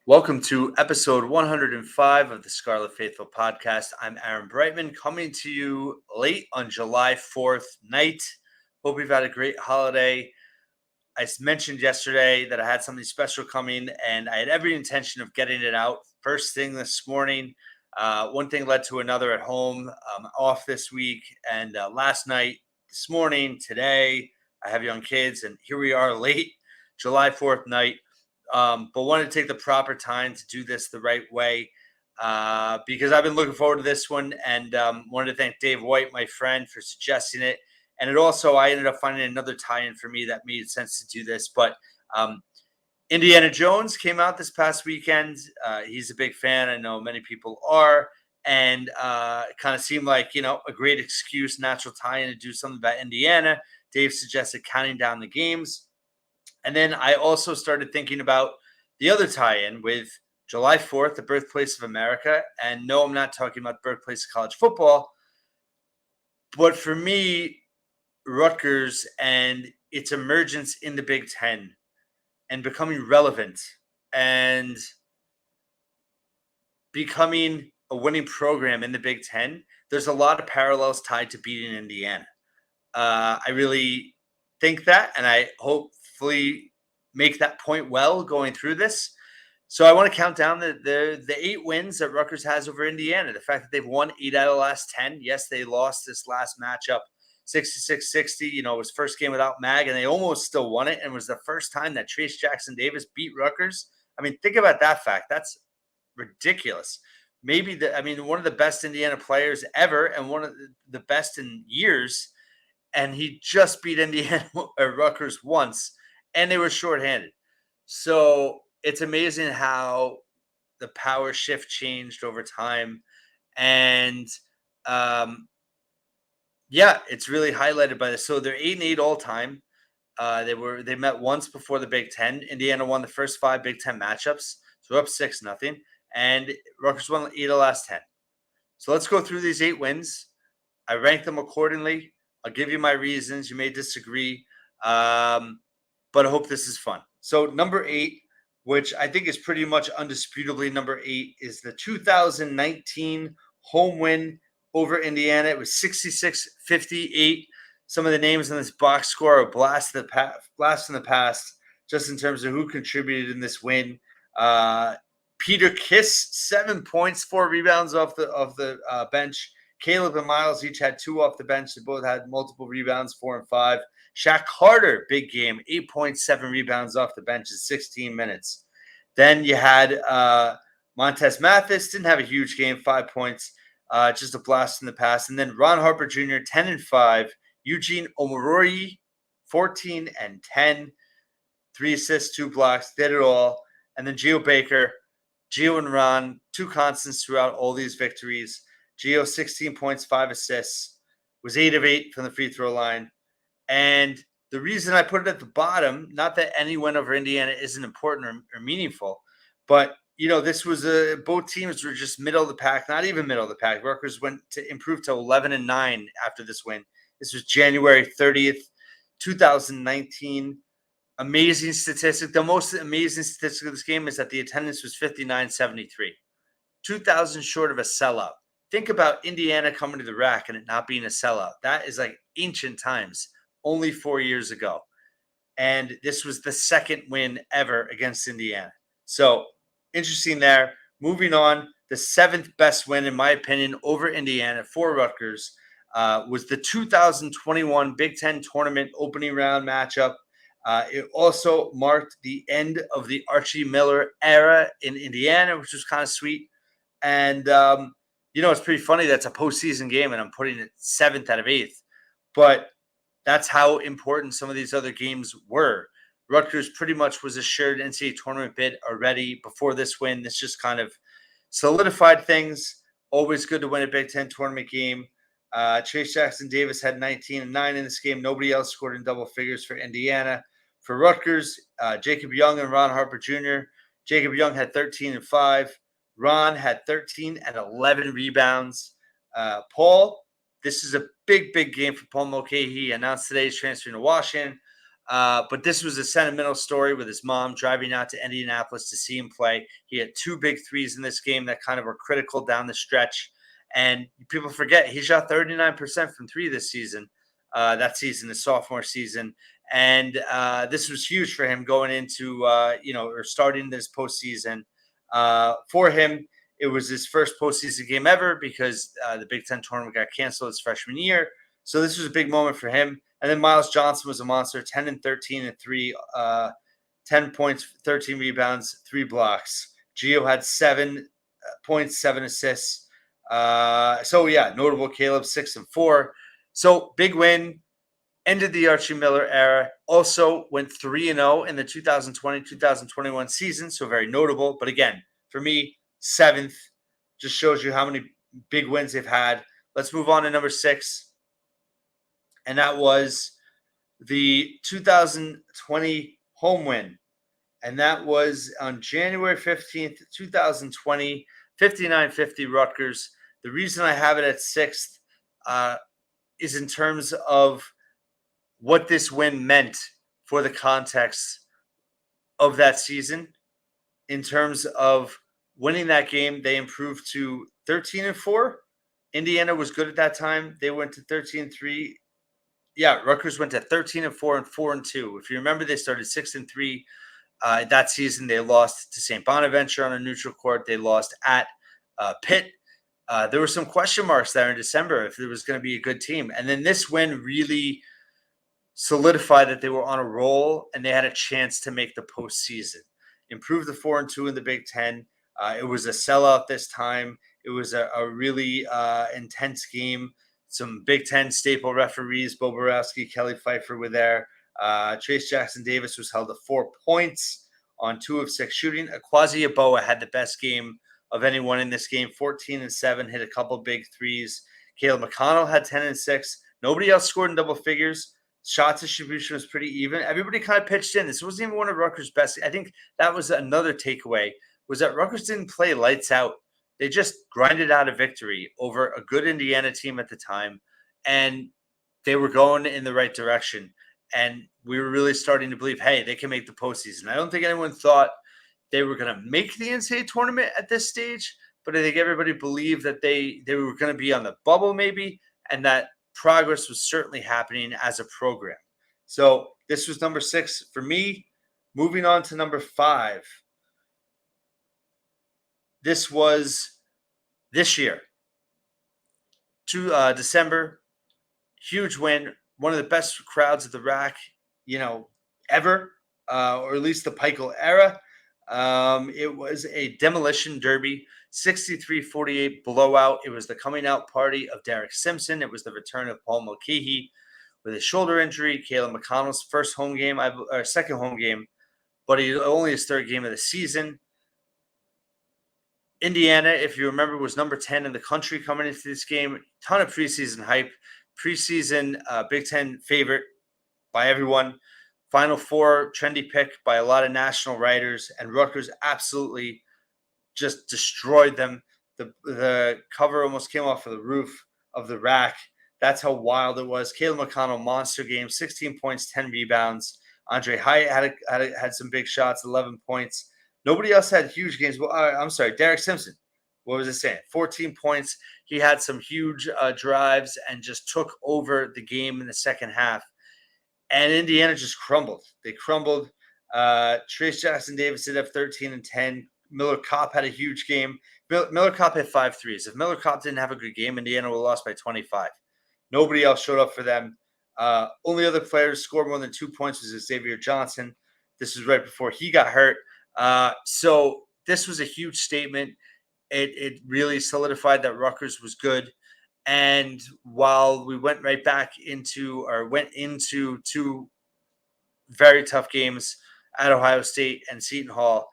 Welcome to episode 105 of the Scarlet Faithful podcast. I'm Aaron Breitman, coming to you late on July 4th night. Hope you've had a great holiday. I mentioned yesterday that I had something special coming, and I had every intention of getting it out first thing this morning. One thing led to another at home. Off this week, and last night, this morning, today, I have young kids, and here we are late July 4th night. But wanted to take the proper time to do this the right way because I've been looking forward to this one, and wanted to thank Dave White, my friend, for suggesting it. And I ended up finding another tie-in for me that made sense to do this. But Indiana Jones came out this past weekend. He's a big fan. I know many people are. And it kind of seemed like, a great excuse, natural tie-in to do something about Indiana. Dave suggested counting down the games. And then I also started thinking about the other tie-in with July 4th, the birthplace of America. And no, I'm not talking about the birthplace of college football. But for me, Rutgers and its emergence in the Big Ten and becoming relevant and becoming a winning program in the Big Ten, there's a lot of parallels tied to beating Indiana. I really think that, and I hopefully make that point well going through this. So I want to count down the 8 wins that Rutgers has over Indiana. The fact that they've won 8 out of the last 10. Yes, they lost this last matchup 66-60. It was first game without Mag, and they almost still won it. And it was the first time that Trace Jackson Davis beat Rutgers. I mean, think about that fact. That's ridiculous. Maybe one of the best Indiana players ever, and one of the best in years. And he just beat Indiana or Rutgers once, and they were shorthanded. So it's amazing how the power shift changed over time. And it's really highlighted by this. So they're 8-8 all time. They met once before the Big Ten. Indiana won the first 5 Big Ten matchups, so up 6-0, and Rutgers won 8 of the last 10. So let's go through these 8 wins. I rank them accordingly. I'll give you my reasons. You may disagree, but I hope this is fun. So number 8, which I think is pretty much undisputably number 8, is the 2019 home win over Indiana. It was 66-58. Some of the names in this box score are blast in the past, just in terms of who contributed in this win. Peter Kiss, 7 points, 4 rebounds off the bench. Caleb and Miles each had 2 off the bench. They both had multiple rebounds, 4 and 5. Shaq Carter, big game, 8.7 rebounds off the bench in 16 minutes. Then you had Montez Mathis, didn't have a huge game, 5 points, just a blast in the past. And then Ron Harper Jr., 10 and 5. Eugene Omoruyi, 14 and 10. 3 assists, 2 blocks, did it all. And then Geo Baker, Geo and Ron, 2 constants throughout all these victories. Geo, 16 points, 5 assists, was 8 of 8 from the free throw line. And the reason I put it at the bottom, not that any win over Indiana isn't important or meaningful, but, this was both teams were just middle of the pack, not even middle of the pack. Rutgers went to improve to 11 and 9 after this win. This was January 30th, 2019. Amazing statistic. The most amazing statistic of this game is that the attendance was 59-73. 2,000 short of a sellout. Think about Indiana coming to the rack and it not being a sellout. That is like ancient times, only 4 years ago. And this was the second win ever against Indiana. So interesting there. Moving on, the 7th best win, in my opinion, over Indiana for Rutgers was the 2021 Big Ten tournament opening round matchup. It also marked the end of the Archie Miller era in Indiana, which was kind of sweet. And, it's pretty funny that's a postseason game and I'm putting it 7th out of 8th. But that's how important some of these other games were. Rutgers pretty much was assured NCAA tournament bid already before this win. This just kind of solidified things. Always good to win a Big Ten tournament game. Trace Jackson Davis had 19 and 9 in this game. Nobody else scored in double figures for Indiana. For Rutgers, Jacob Young and Ron Harper Jr. Jacob Young had 13 and 5. Ron had 13 and 11 rebounds. Paul, this is a big, big game for Paul Mulcahy. He announced today he's transferring to Washington. But this was a sentimental story with his mom driving out to Indianapolis to see him play. He had 2 big threes in this game that kind of were critical down the stretch. And people forget he shot 39% from three this season. That season, his sophomore season. And this was huge for him going into, or starting this postseason. For him, it was his first postseason game ever because the Big Ten tournament got canceled his freshman year. So this was a big moment for him. And then Miles Johnson was a monster, 10 and 13 and 3, 10 points, 13 rebounds, 3 blocks. Gio had 7 points, 7 assists. Notable Caleb, 6 and 4. So big win, ended the Archie Miller era. Also went 3-0 in the 2020-2021 season, so very notable. But again, for me, 7th just shows you how many big wins they've had. Let's move on to number 6. And that was the 2020 home win. And that was on January 15th, 2020, 59-50 Rutgers. The reason I have it at 6th is in terms of what this win meant for the context of that season. In terms of winning that game, they improved to 13 and 4. Indiana was good at that time. They went to 13 and 3. Yeah, Rutgers went to 13 and 4 and 4 and 2. If you remember, they started 6 and 3 that season. They lost to St. Bonaventure on a neutral court. They lost at Pitt. There were some question marks there in December if there was going to be a good team. And then this win really solidified that they were on a roll and they had a chance to make the postseason. Improved the 4 and 2 in the Big Ten. It was a sellout this time. It was a really intense game. Some Big Ten staple referees, Bo Borowski, Kelly Pfeiffer were there. Trace Jackson Davis was held to 4 points on 2 of 6 shooting. Akwazi Aboa had the best game of anyone in this game, 14 and 7, hit a couple big threes. Caleb McConnell had 10 and 6. Nobody else scored in double figures. Shot distribution was pretty even. Everybody kind of pitched in. This wasn't even one of Rutgers' best. I think that was another takeaway, was that Rutgers didn't play lights out. They just grinded out a victory over a good Indiana team at the time, and they were going in the right direction. And we were really starting to believe, hey, they can make the postseason. I don't think anyone thought they were going to make the NCAA tournament at this stage, but I think everybody believed that they were going to be on the bubble maybe, and that progress was certainly happening as a program. So this was number 6 for me. Moving on to number 5. This was this year, to December. Huge win. One of the best crowds at the rack, ever, or at least the Pikel era. It was a demolition derby, 63-48 blowout. It was the coming out party of Derek Simpson. It was the return of Paul Mulcahy with a shoulder injury. Caleb McConnell's first home game, or second home game, but only his third game of the season. Indiana, if you remember, was number 10 in the country coming into this game. Ton of preseason hype. Preseason Big Ten favorite by everyone. Final Four trendy pick by a lot of national writers, and Rutgers absolutely just destroyed them. The cover almost came off of the roof of the rack. That's how wild it was. Caleb McConnell, monster game, 16 points, 10 rebounds. Andre Hyatt had some big shots, 11 points. Nobody else had huge games. Well, I'm sorry, Derek Simpson. What was I saying? 14 points. He had some huge drives and just took over the game in the second half. And Indiana just crumbled. They crumbled. Trace Jackson Davis did have 13 and 10. Miller Kopp had a huge game. Miller Kopp hit 5 threes. If Miller Kopp didn't have a good game, Indiana would have lost by 25. Nobody else showed up for them. Only other players scored more than 2 points was Xavier Johnson. This was right before he got hurt. So this was a huge statement. It really solidified that Rutgers was good. And while we went into 2 very tough games at Ohio State and Seton Hall,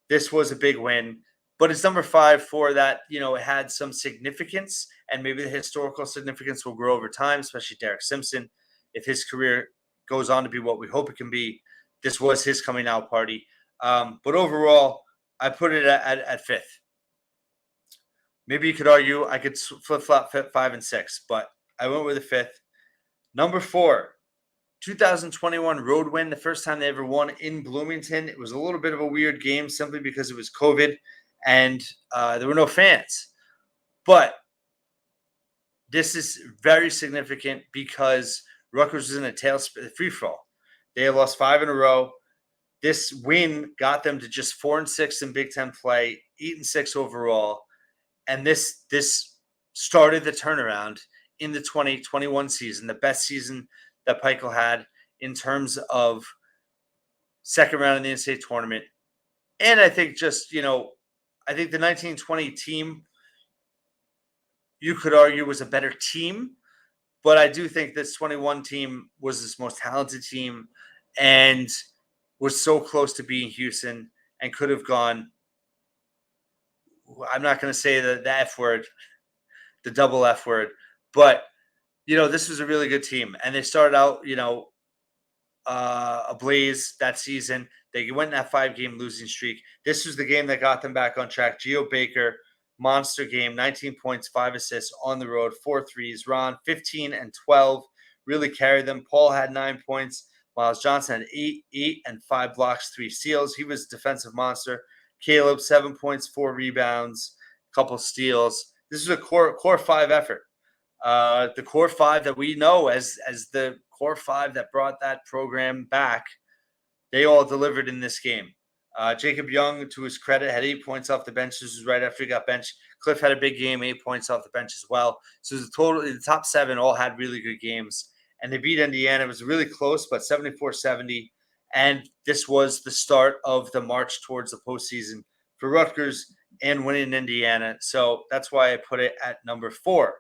this was a big win. But it's number 5 for that, it had some significance, and maybe the historical significance will grow over time, especially Derek Simpson. If his career goes on to be what we hope it can be, this was his coming out party. But overall, I put it at 5th. Maybe you could argue I could flip-flop 5 and 6, but I went with the 5th. Number 4, 2021 road win, the first time they ever won in Bloomington. It was a little bit of a weird game simply because it was COVID and there were no fans. But this is very significant because Rutgers was in a tailspin free fall. They had lost 5 in a row. This win got them to just 4-6 in Big Ten play, 8-6 overall, and this started the turnaround in the 2021 season, the best season that Pikel had in terms of second round in the NCAA tournament. And I think I think the 1920 team, you could argue, was a better team. But I do think this 21 team was this most talented team and was so close to being Houston and could have gone. I'm not going to say the F word, the double F word, but this was a really good team. And they started out, ablaze that season. They went in that 5-game losing streak. This was the game that got them back on track. Geo Baker, monster game, 19 points, 5 assists on the road, 4 threes. Ron, 15 and 12, really carried them. Paul had 9 points. Miles Johnson had 8 and 5 blocks, 3 steals. He was a defensive monster. Caleb, 7 points, 4 rebounds, a couple steals. This was a core 5 effort. The core 5 that we know as the core 5 that brought that program back, they all delivered in this game. Jacob Young, to his credit, had 8 points off the bench. This was right after he got benched. Cliff had a big game, 8 points off the bench as well. So the top 7 all had really good games. And they beat Indiana. It was really close, but 74-70. And this was the start of the march towards the postseason for Rutgers and winning Indiana. So that's why I put it at number 4.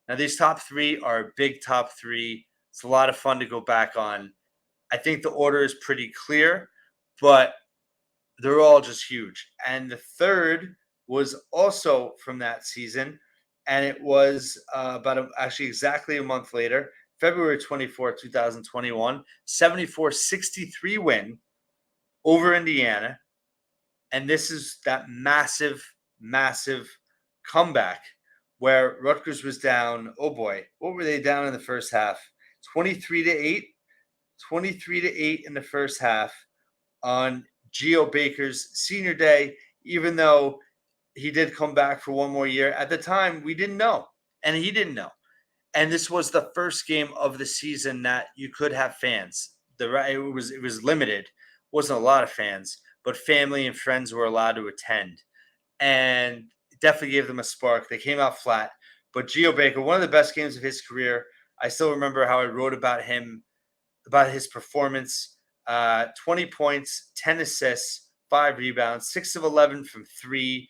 Now, these top 3 are big top 3. It's a lot of fun to go back on. I think the order is pretty clear, but they're all just huge. And the third was also from that season, and it was actually exactly a month later, February 24th, 2021, 74-63 win over Indiana. And this is that massive, massive comeback where Rutgers was down. Oh boy, what were they down in the first half? 23-8. 23-8 in the first half on Geo Baker's senior day, even though he did come back for one more year. At the time, we didn't know, and he didn't know. And this was the first game of the season that you could have fans. It was limited, wasn't a lot of fans, but family and friends were allowed to attend, and it definitely gave them a spark. They came out flat, but Geo Baker, one of the best games of his career. I still remember how I wrote about him, about his performance. 20 points, 10 assists, 5 rebounds, 6 of 11 from 3.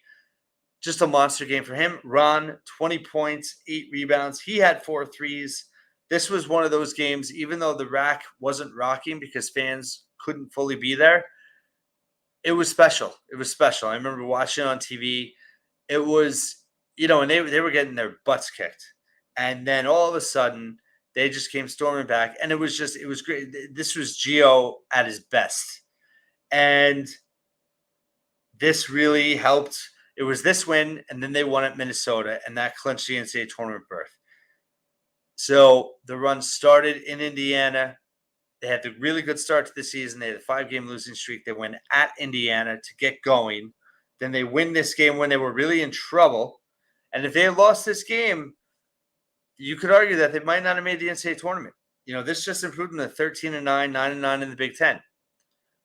Just a monster game for him. Ron, 20 points, 8 rebounds. He had 4 threes. This was one of those games, even though the rack wasn't rocking because fans couldn't fully be there, it was special. It was special. I remember watching it on TV. It was, and they were getting their butts kicked. And then all of a sudden, they just came storming back. And it was great. This was Geo at his best. And this really helped. It was this win, and then they won at Minnesota, and that clinched the NCAA tournament berth. So the run started in Indiana. They had the really good start to the season. They had a 5-game losing streak. They win at Indiana to get going. Then they win this game when they were really in trouble. And if they had lost this game, you could argue that they might not have made the NCAA tournament. This just improved them to 13-9, 9-9 in the Big Ten.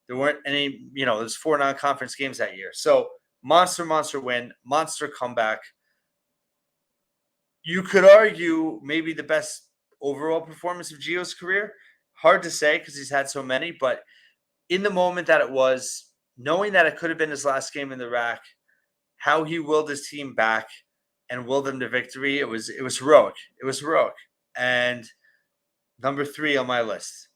There weren't any, there's 4 non-conference games that year. So monster win, monster comeback. You could argue maybe the best overall performance of Geo's career. Hard to say because he's had so many, but in the moment that it was, knowing that it could have been his last game in the rack, how he willed his team back and willed them to victory, it was heroic. It was heroic. And number 3 on my list.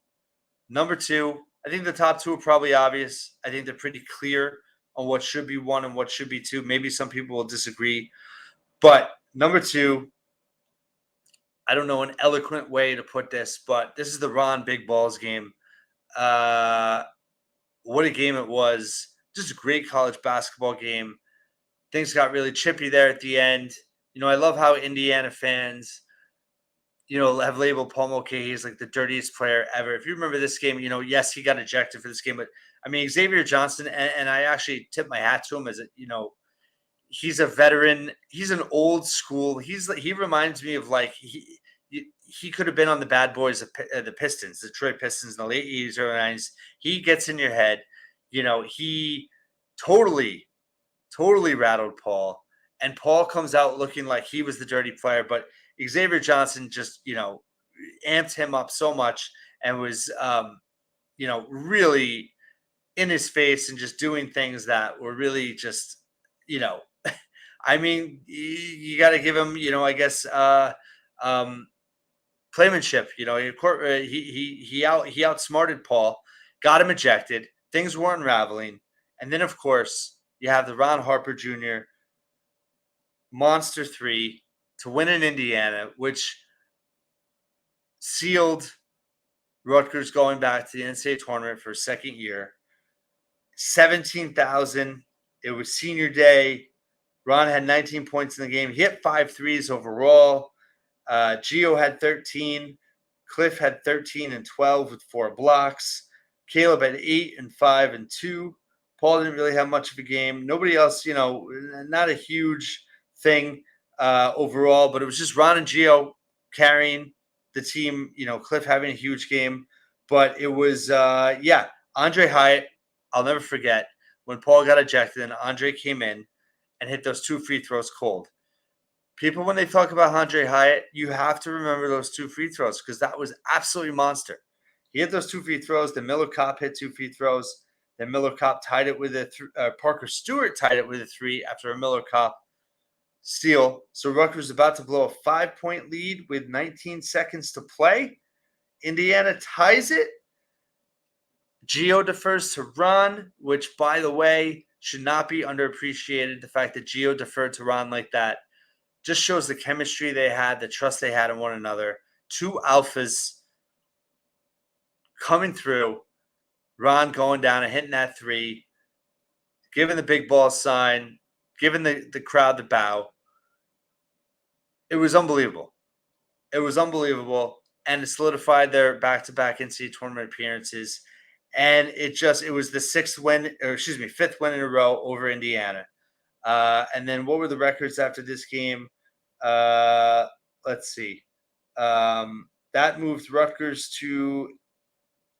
Number 2, I think the top 2 are probably obvious. I think they're pretty clear on what should be 1 and what should be 2. Maybe some people will disagree. But number 2, I don't know an eloquent way to put this, but this is the Ron Big Balls game. What a game it was. Just a great college basketball game. Things got really chippy there at the end. I love how Indiana fans, have labeled Paul Mulcahy as like the dirtiest player ever. If you remember this game, yes, he got ejected for this game, but I mean, Xavier Johnson, and I actually tip my hat to him as he's a veteran. He's an old school. He reminds me of like he could have been on the bad boys of the Pistons, the Detroit Pistons in the late 80s, early 90s. He gets in your head. He totally, totally rattled Paul. And Paul comes out looking like he was the dirty player, but Xavier Johnson just, amped him up so much and was, really in his face and just doing things that were really just, you know, I mean, you got to give him, I guess, um, playmanship. He outsmarted Paul, got him ejected. Things were unraveling, and then of course you have the Ron Harper Jr. Monster Three to win in Indiana, which sealed Rutgers going back to the NCAA tournament for a second year. 17,000. It was senior day. Ron had 19 points in the game. He hit 5 threes overall. Gio had 13. Cliff had 13 and 12 with 4 blocks. Caleb had 8 and 5 and 2. Paul didn't really have much of a game. Nobody else, not a huge thing overall, but it was just Ron and Gio carrying the team. Cliff having a huge game. But it was, Andre Hyatt, I'll never forget when Paul got ejected and Andre came in and hit those 2 free throws cold. People, when they talk about Andre Hyatt, you have to remember those 2 free throws because that was absolutely monster. He hit those 2 free throws. Then Miller Kopp hit 2 free throws. Then Miller Kopp tied it with Parker Stewart tied it with a 3 after a Miller Kopp steal. So Rutgers about to blow a 5-point lead with 19 seconds to play. Indiana ties it. Gio defers to Ron, which, by the way, should not be underappreciated. The fact that Gio deferred to Ron like that just shows the chemistry they had, the trust they had in one another. 2 alphas coming through. Ron going down and hitting that 3, giving the big ball sign, giving the crowd the bow. It was unbelievable. It was unbelievable. And it solidified their back-to-back NCAA tournament appearances. And it was the 5th win in a row over Indiana. And then what were the records after this game? Let's see. That moved Rutgers to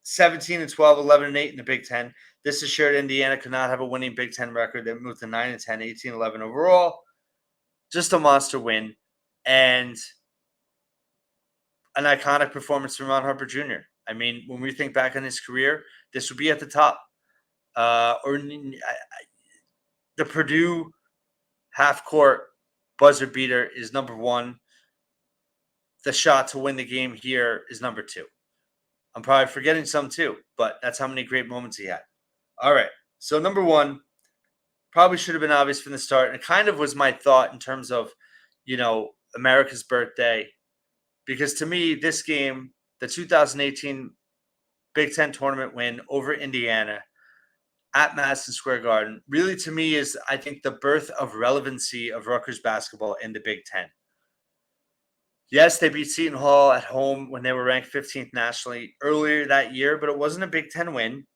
17 and 12, 11 and 8 in the Big Ten. This assured Indiana could not have a winning Big Ten record. They moved to 9 and 10, 18, 11 overall. Just a monster win. And an iconic performance from Ron Harper Jr. I mean, when we think back on his career, this would be at the top. The Purdue half-court buzzer beater is number 1. The shot to win the game here is number 2. I'm probably forgetting some too, but that's how many great moments he had. All right. So number 1 probably should have been obvious from the start. And it kind of was my thought in terms of, America's birthday. Because to me, this game, the 2018 Big Ten tournament win over Indiana at Madison Square Garden, really to me is, I think, the birth of relevancy of Rutgers basketball in the Big Ten. Yes, they beat Seton Hall at home when they were ranked 15th nationally earlier that year, but it wasn't a Big Ten win.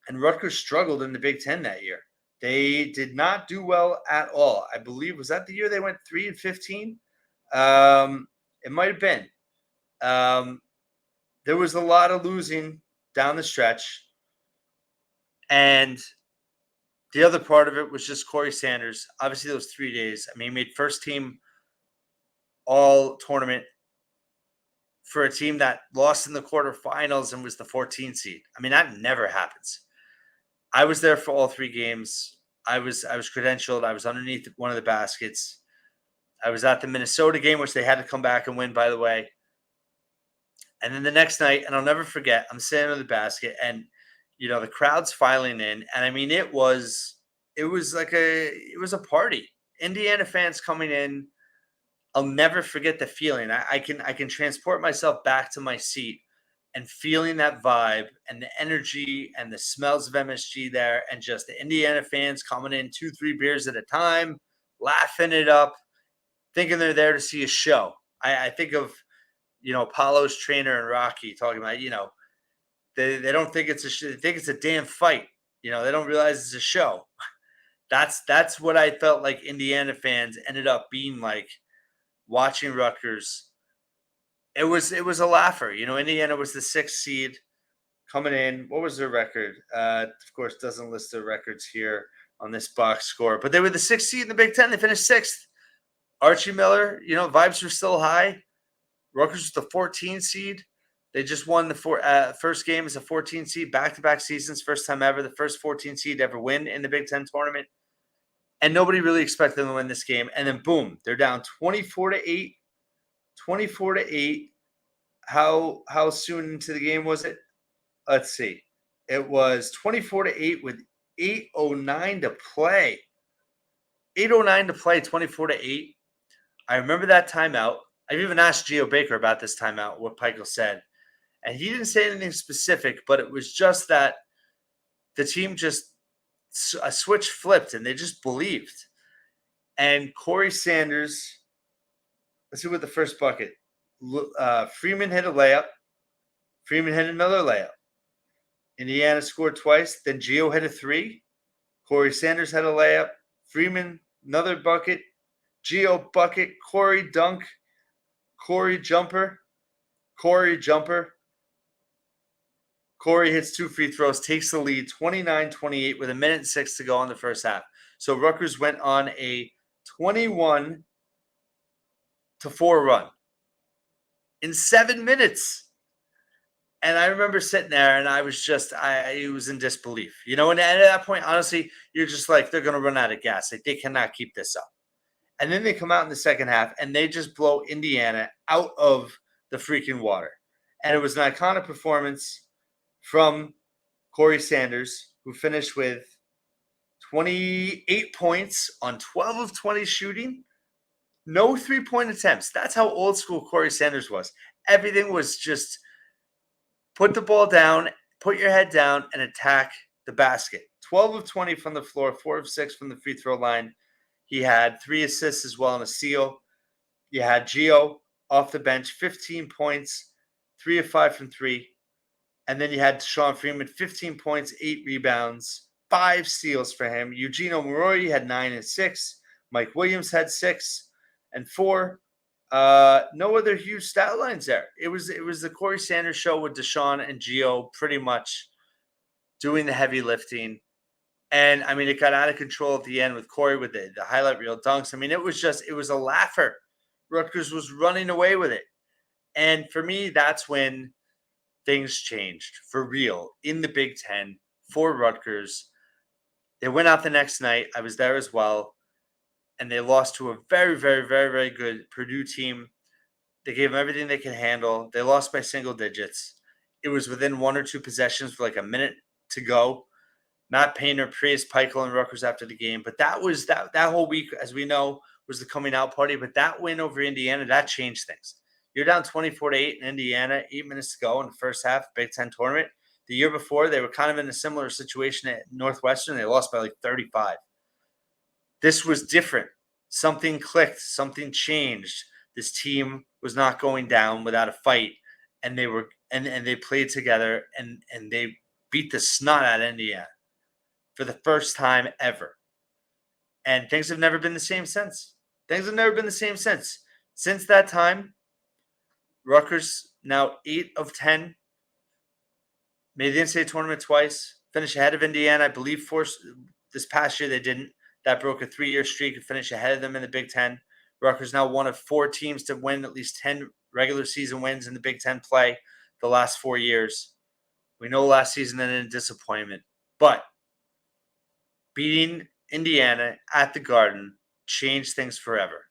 And Rutgers struggled in the Big Ten that year. They did not do well at all. I believe, was that the year they went 3-15? It might have been. There was a lot of losing down the stretch. And the other part of it was just Corey Sanders. Obviously, those 3 days. I mean, he made first team all tournament for a team that lost in the quarterfinals and was the 14th seed. I mean, that never happens. I was there for all 3 games. I was credentialed. I was underneath one of the baskets. I was at the Minnesota game, which they had to come back and win, by the way. And then the next night, and I'll never forget, I'm sitting on the basket and, the crowd's filing in. And I mean, it was a party. Indiana fans coming in. I'll never forget the feeling. I can transport myself back to my seat and feeling that vibe and the energy and the smells of MSG there, and just the Indiana fans coming in 2-3 beers at a time, laughing it up, thinking they're there to see a show. I think of Apollo's trainer and Rocky talking about, they don't think it's they think it's a damn fight. They don't realize it's a show. That's what I felt like Indiana fans ended up being like watching Rutgers. It was a laugher. Indiana was the 6th seed coming in. What was their record? Of course, doesn't list their records here on this box score, but they were the 6th seed in the Big Ten. They finished 6th. Archie Miller, vibes were still high. Rutgers was the 14 seed. They just won the first game as a 14 seed, back-to-back seasons, first time ever, the first 14 seed to ever win in the Big Ten tournament. And nobody really expected them to win this game. And then, boom, they're down 24-8. 24-8. How soon into the game was it? Let's see. It was 24-8 with 8:09 to play. 8:09 to play, 24-8. I remember that timeout. I've even asked Geo Baker about this timeout, what Peichel said. And he didn't say anything specific, but it was just that the team just a switch flipped and they just believed. And Corey Sanders, let's see what the first bucket. Freeman hit a layup. Freeman hit another layup. Indiana scored twice. Then Gio hit a 3. Corey Sanders had a layup. Freeman, another bucket. Gio bucket. Corey dunk. Corey jumper. Corey hits 2 free throws, takes the lead 29-28 with 1:06 to go in the first half. So Rutgers went on a 21-4 run in 7 minutes. And I remember sitting there and I was in disbelief. And at that point, honestly, you're just like, they're going to run out of gas. Like, they cannot keep this up. And then they come out in the second half and they just blow Indiana out of the freaking water. And it was an iconic performance from Corey Sanders, who finished with 28 points on 12 of 20 shooting. No 3-point attempts. That's how old school Corey Sanders was. Everything was just put the ball down, put your head down, and attack the basket. 12 of 20 from the floor, 4 of 6 from the free throw line. He had 3 assists as well and a steal. You had Gio off the bench, 15 points, 3 of 5 from 3. And then you had Sean Freeman, 15 points, 8 rebounds, 5 steals for him. Eugenio Marori had 9 and 6. Mike Williams had 6 and 4. No other huge stat lines there. It was the Corey Sanders show with Deshaun and Gio pretty much doing the heavy lifting. And, it got out of control at the end with Corey with the highlight reel dunks. It was a laugher. Rutgers was running away with it. And for me, that's when things changed for real in the Big Ten for Rutgers. They went out the next night. I was there as well. And they lost to a very, very, very, very good Purdue team. They gave them everything they could handle. They lost by single digits. It was within 1 or 2 possessions for like a minute to go. Matt Painter praised Peichel and Rutgers after the game. But that was that whole week, as we know, was the coming out party. But that win over Indiana, that changed things. You're down 24-8 in Indiana, 8 minutes to go in the first half, Big Ten tournament. The year before, they were kind of in a similar situation at Northwestern. They lost by like 35. This was different. Something clicked. Something changed. This team was not going down without a fight, and they played together, and they beat the snot out of Indiana for the first time ever. And things have never been the same since. Since that time, Rutgers now 8 of 10. Made the NCAA tournament twice. Finished ahead of Indiana. I believe this past year they didn't. That broke a 3-year streak and finished ahead of them in the Big Ten. Rutgers now one of 4 teams to win at least 10 regular season wins in the Big Ten play the last 4 years. We know last season ended in disappointment. But beating Indiana at the Garden changed things forever.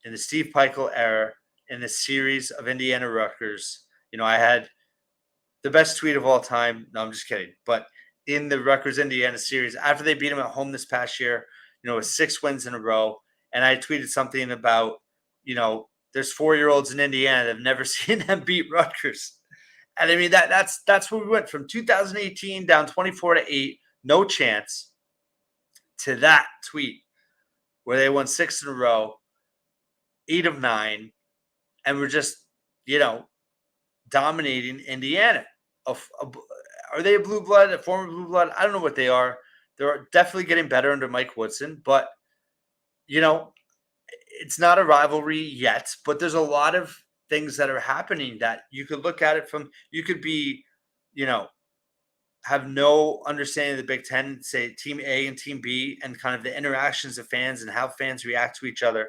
In the Steve Peichel era, in the series of Indiana Rutgers, I had the best tweet of all time. No, I'm just kidding. But in the Rutgers Indiana series, after they beat them at home this past year, with 6 wins in a row, and I tweeted something about, there's 4-year-olds in Indiana that have never seen them beat Rutgers. And that's where we went from 2018 down 24-8, no chance, to that tweet where they won 6 in a row, 8 of 9, and we're just you know, dominating Indiana. Are they a blue blood, a former blue blood? I don't know what they are. They're definitely getting better under Mike Woodson, but you know, it's not a rivalry yet. But there's a lot of things that are happening that you could look at it from. You could be, you know, have no understanding of the Big Ten, say Team A and Team B, and kind of the interactions of fans and how fans react to each other,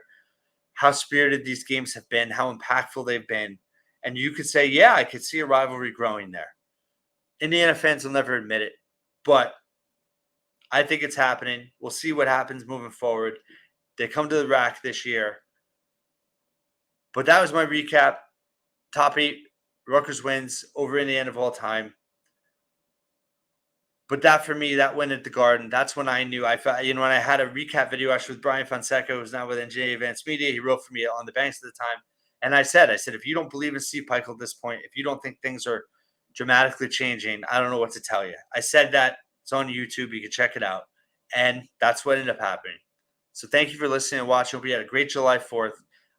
how spirited these games have been, how impactful they've been. And you could say, yeah, I could see a rivalry growing there. Indiana fans will never admit it, but I think it's happening. We'll see what happens moving forward. They come to the rack this year. But that was my recap. Top 8, Rutgers wins over Indiana of all time. But that for me, that win at the Garden, that's when I knew. I felt, when I had a recap video actually with Brian Fonseca, who's now with NJ Advanced Media. He wrote for me on the Banks at the time. And I said, if you don't believe in Steve Peichel at this point, if you don't think things are dramatically changing, I don't know what to tell you. I said that. It's on YouTube. You can check it out. And that's what ended up happening. So thank you for listening and watching. Hope you had a great July 4th.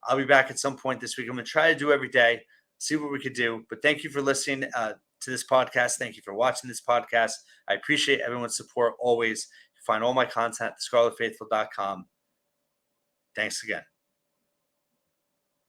I'll be back at some point this week. I'm going to try to do every day, see what we could do. But thank you for listening to this podcast. Thank you for watching this podcast. I appreciate everyone's support always. You can find all my content at thescarletfaithful.com. Thanks again.